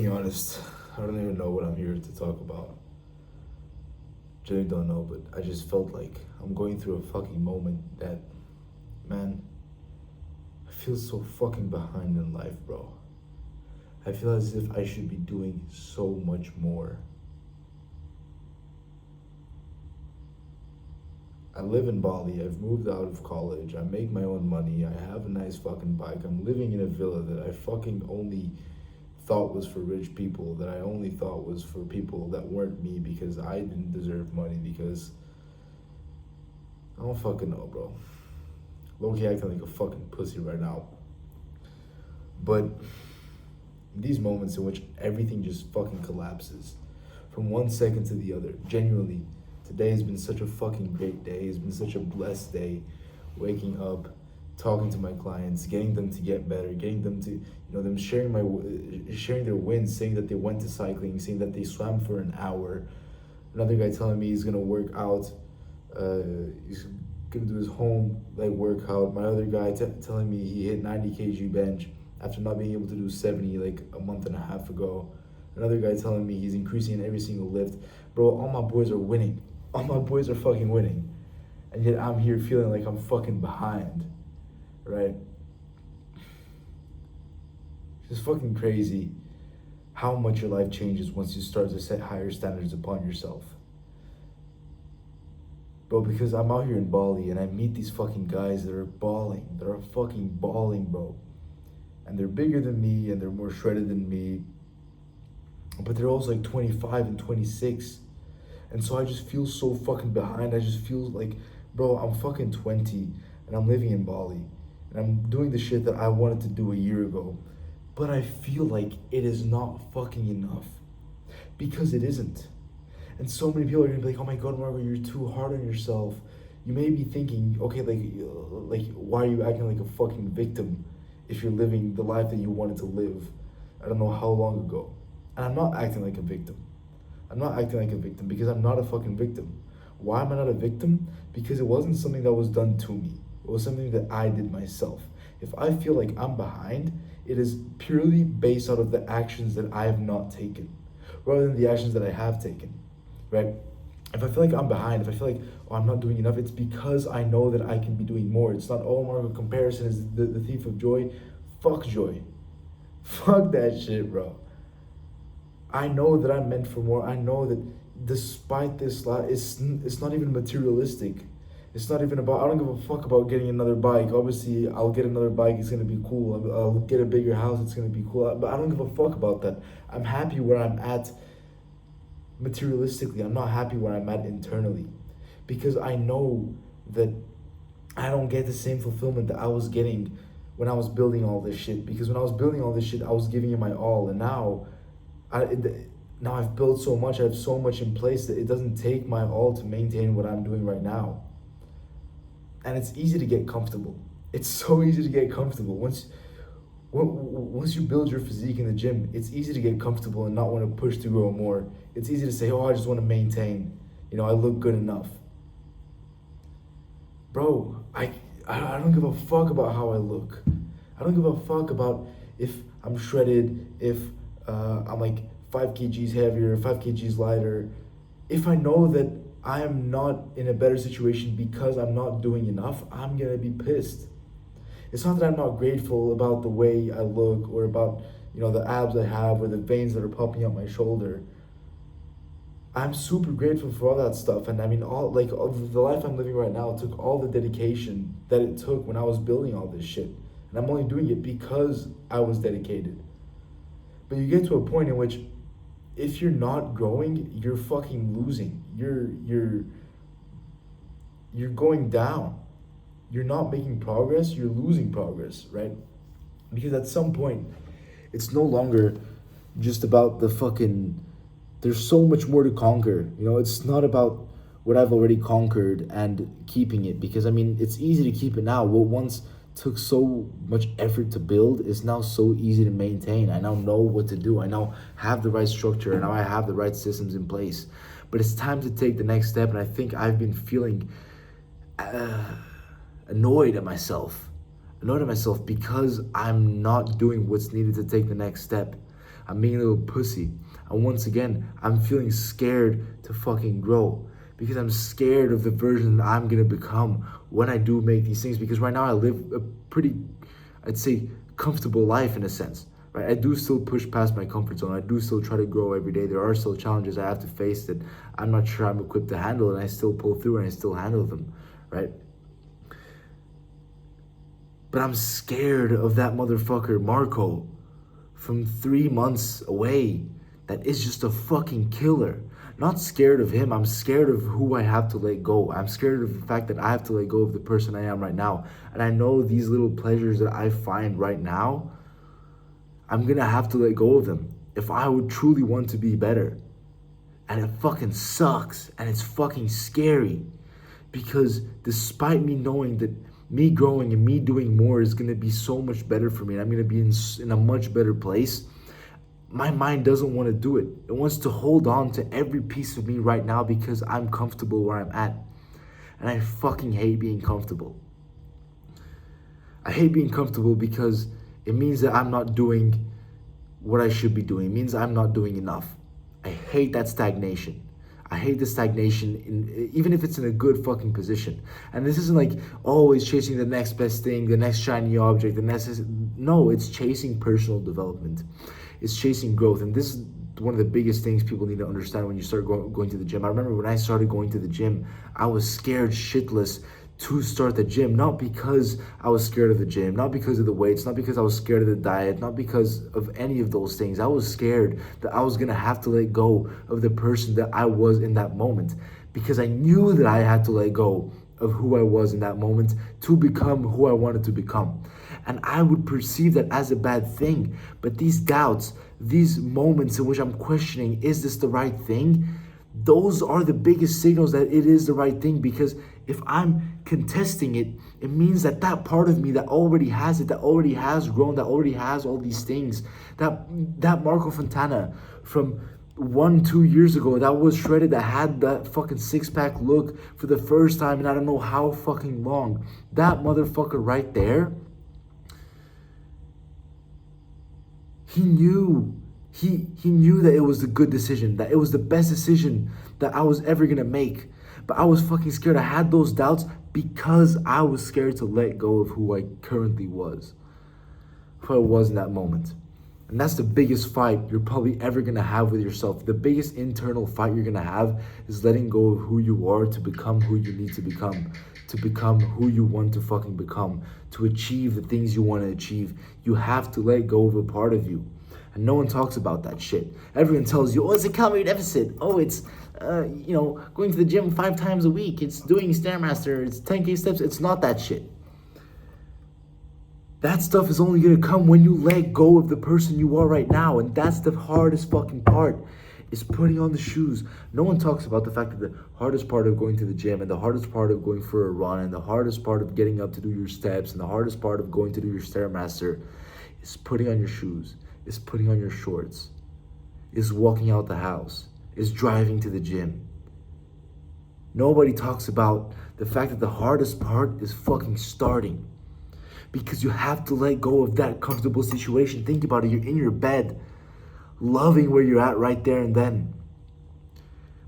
Being honest, I don't even know what I'm here to talk about. Really don't know, but I just felt like I'm going through a fucking moment that, man, I feel so fucking behind in life, bro. I feel as if I should be doing so much more. I live in Bali. I've moved out of college. I make my own money. I have a nice fucking bike. I'm living in a villa that I fucking only thought was for rich people, that I only thought was for people that weren't me because I didn't deserve money because I don't fucking know, bro. Low-key acting like a fucking pussy right now. But these moments in which everything just fucking collapses from one second to the other, genuinely, today has been such a fucking great day. It's been such a blessed day. Waking up, talking to my clients, getting them to get better, getting them to, them sharing their wins, saying that they went to cycling, saying that they swam for an hour. Another guy telling me he's gonna work out. He's gonna do his home like workout. My other guy telling me he hit 90 kg bench after not being able to do 70 like a month and a half ago. Another guy telling me he's increasing in every single lift. Bro, all my boys are winning. All my boys are fucking winning. And yet I'm here feeling like I'm fucking behind. Right? It's fucking crazy how much your life changes once you start to set higher standards upon yourself. Bro, because I'm out here in Bali and I meet these fucking guys that are balling. That are fucking balling, bro. And they're bigger than me and they're more shredded than me. But they're also like 25 and 26. And so I just feel so fucking behind. I just feel like, bro, I'm fucking 20 and I'm living in Bali. And I'm doing the shit that I wanted to do a year ago. But I feel like it is not fucking enough. Because it isn't. And so many people are gonna be like, oh my god, Margo, you're too hard on yourself. You may be thinking, okay, like why are you acting like a fucking victim if you're living the life that you wanted to live I don't know how long ago? And I'm not acting like a victim. I'm not acting like a victim because I'm not a fucking victim. Why am I not a victim? Because it wasn't something that was done to me. It was something that I did myself. If I feel like I'm behind, it is purely based out of the actions that I have not taken, rather than the actions that I have taken, right? If I feel like I'm behind, if I feel like, oh, I'm not doing enough, it's because I know that I can be doing more. It's not, oh, Marco, comparison is the thief of joy. Fuck joy. Fuck that shit, bro. I know that I'm meant for more. I know that despite this, it's not even materialistic. It's not even about, I don't give a fuck about getting another bike. Obviously, I'll get another bike. It's going to be cool. I'll get a bigger house. It's going to be cool. But I don't give a fuck about that. I'm happy where I'm at materialistically. I'm not happy where I'm at internally. Because I know that I don't get the same fulfillment that I was getting when I was building all this shit. Because when I was building all this shit, I was giving it my all. And now now I've built so much, I have so much in place that it doesn't take my all to maintain what I'm doing right now. And it's easy to get comfortable. It's so easy to get comfortable. Once you build your physique in the gym, it's easy to get comfortable and not want to push to grow more. It's easy to say, oh, I just want to maintain. I look good enough. Bro, I don't give a fuck about how I look. I don't give a fuck about if I'm shredded, if I'm like 5 kgs heavier, 5 kgs lighter. If I know that I am not in a better situation because I'm not doing enough, I'm gonna be pissed. It's not that I'm not grateful about the way I look or about the abs I have or the veins that are popping out my shoulder. I'm super grateful for all that stuff, and I mean, all the life I'm living right now took all the dedication that it took when I was building all this shit, and I'm only doing it because I was dedicated. But you get to a point in which, if you're not growing, you're fucking losing. You're going down. You're not making progress. You're losing progress, right? Because at some point, it's no longer just about the fucking. There's so much more to conquer. It's not about what I've already conquered and keeping it. Because I mean, it's easy to keep it now. What once took so much effort to build is now so easy to maintain. I now know what to do. I now have the right structure. And now I have the right systems in place. But it's time to take the next step. And I think I've been feeling annoyed at myself. Annoyed at myself because I'm not doing what's needed to take the next step. I'm being a little pussy. And once again, I'm feeling scared to fucking grow because I'm scared of the version that I'm gonna become when I do make these things. Because right now I live a pretty, I'd say, comfortable life in a sense. Right? I do still push past my comfort zone. I do still try to grow every day. There are still challenges I have to face that I'm not sure I'm equipped to handle, and I still pull through and I still handle them, right? But I'm scared of that motherfucker Marco from 3 months away that is just a fucking killer. Not scared of him, I'm scared of who I have to let go. I'm scared of the fact that I have to let go of the person I am right now. And I know these little pleasures that I find right now, I'm gonna have to let go of them if I would truly want to be better. And it fucking sucks and it's fucking scary because despite me knowing that me growing and me doing more is gonna be so much better for me and I'm gonna be in a much better place, my mind doesn't want to do it. It wants to hold on to every piece of me right now because I'm comfortable where I'm at. And I fucking hate being comfortable. I hate being comfortable because it means that I'm not doing what I should be doing. It means I'm not doing enough. I hate that stagnation. I hate the stagnation, even if it's in a good fucking position. And this isn't like always chasing the next best thing, the next shiny object, no, it's chasing personal development. It's chasing growth. And this is one of the biggest things people need to understand when you start going to the gym. I remember when I started going to the gym, I was scared shitless to start the gym, not because I was scared of the gym, not because of the weights, not because I was scared of the diet, not because of any of those things. I was scared that I was gonna have to let go of the person that I was in that moment because I knew that I had to let go of who I was in that moment to become who I wanted to become. And I would perceive that as a bad thing. But these doubts, these moments in which I'm questioning, is this the right thing? Those are the biggest signals that it is the right thing, because if I'm contesting it, it means that that part of me that already has it, that already has grown, that already has all these things, that Marco Fontana from 1-2 years ago that was shredded, that had that fucking six-pack look for the first time in I don't know how fucking long, that motherfucker right there, he knew he knew that it was the good decision, that it was the best decision that I was ever gonna make. But I was fucking scared. I had those doubts because I was scared to let go of who I currently was, who I was in that moment. And that's the biggest fight you're probably ever gonna have with yourself. The biggest internal fight you're gonna have is letting go of who you are to become who you need to become who you want to fucking become, to achieve the things you want to achieve. You have to let go of a part of you. And no one talks about that shit. Everyone tells you, oh, it's a calorie deficit. Oh, it's, going to the gym 5 times a week. It's doing Stairmaster. It's 10K steps. It's not that shit. That stuff is only going to come when you let go of the person you are right now. And that's the hardest fucking part, is putting on the shoes. No one talks about the fact that the hardest part of going to the gym and the hardest part of going for a run and the hardest part of getting up to do your steps and the hardest part of going to do your Stairmaster is putting on your shoes, is putting on your shorts, is walking out the house, is driving to the gym. Nobody talks about the fact that the hardest part is fucking starting. Because you have to let go of that comfortable situation. Think about it, you're in your bed, loving where you're at right there and then.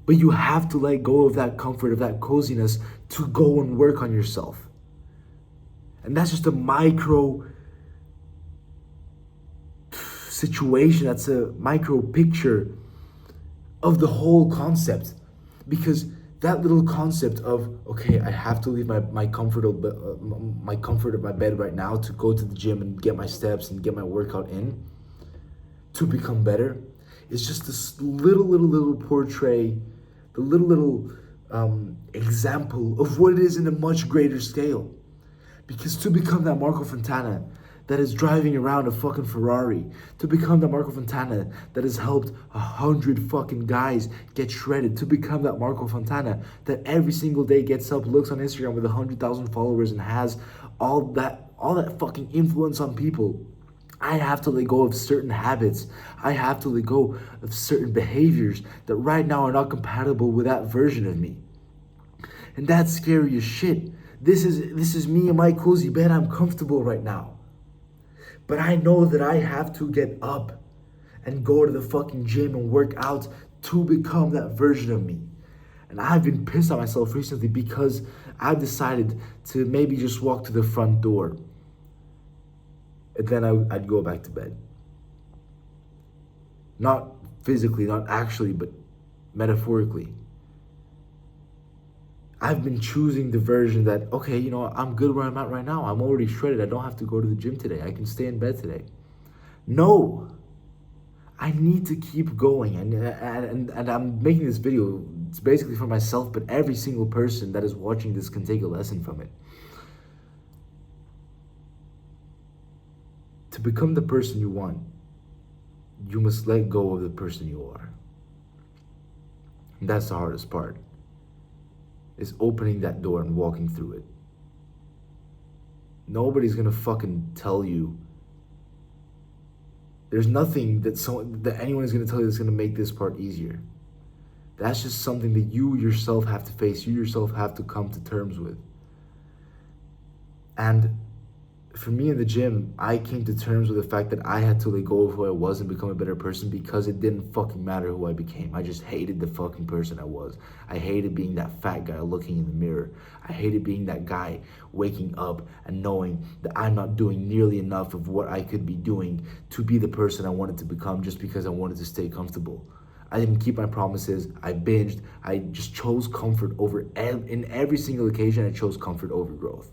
But you have to let go of that comfort, of that coziness, to go and work on yourself. And that's just a micro situation, that's a micro picture of the whole concept. Because that little concept of, okay, I have to leave my comfort of my bed right now to go to the gym and get my steps and get my workout in to become better, is just this little portray, the little example of what it is in a much greater scale. Because to become that Marco Fontana that is driving around a fucking Ferrari, to become that Marco Fontana that has helped 100 fucking guys get shredded, to become that Marco Fontana that every single day gets up, looks on Instagram with 100,000 followers and has all that fucking influence on people, I have to let go of certain habits. I have to let go of certain behaviors that right now are not compatible with that version of me. And that's scary as shit. This is me in my cozy bed. I'm comfortable right now. But I know that I have to get up and go to the fucking gym and work out to become that version of me. And I've been pissed at myself recently because I've decided to maybe just walk to the front door. And then I'd go back to bed. Not physically, not actually, but metaphorically. I've been choosing the version that, okay, you know, I'm good where I'm at right now. I'm already shredded. I don't have to go to the gym today. I can stay in bed today. No, I need to keep going. And I'm making this video, it's basically for myself, but every single person that is watching this can take a lesson from it. To become the person you want, you must let go of the person you are. And that's the hardest part, is opening that door and walking through it. Nobody's gonna fucking tell you. There's nothing that anyone is gonna tell you that's gonna make this part easier. That's just something that you yourself have to face, you yourself have to come to terms with. And for me in the gym, I came to terms with the fact that I had to let go of who I was and become a better person, because it didn't fucking matter who I became. I just hated the fucking person I was. I hated being that fat guy looking in the mirror. I hated being that guy waking up and knowing that I'm not doing nearly enough of what I could be doing to be the person I wanted to become, just because I wanted to stay comfortable. I didn't keep my promises. I binged. I just chose comfort over, in every single occasion, I chose comfort over growth.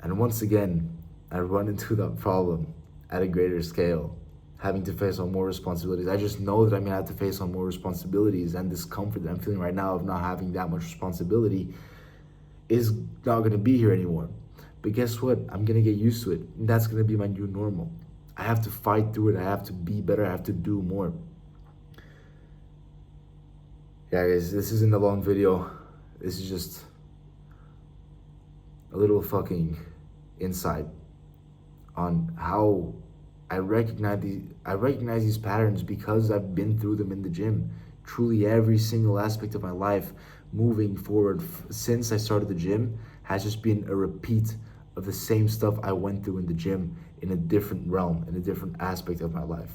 And once again, I run into that problem at a greater scale, having to face on more responsibilities. I just know that I'm gonna have to face on more responsibilities, and this comfort that I'm feeling right now of not having that much responsibility is not gonna be here anymore. But guess what? I'm gonna get used to it. And that's gonna be my new normal. I have to fight through it. I have to be better. I have to do more. Yeah, guys, this isn't a long video. This is just a little fucking insight on how I recognize these patterns, because I've been through them in the gym. Truly every single aspect of my life moving forward since I started the gym has just been a repeat of the same stuff I went through in the gym in a different realm, in a different aspect of my life.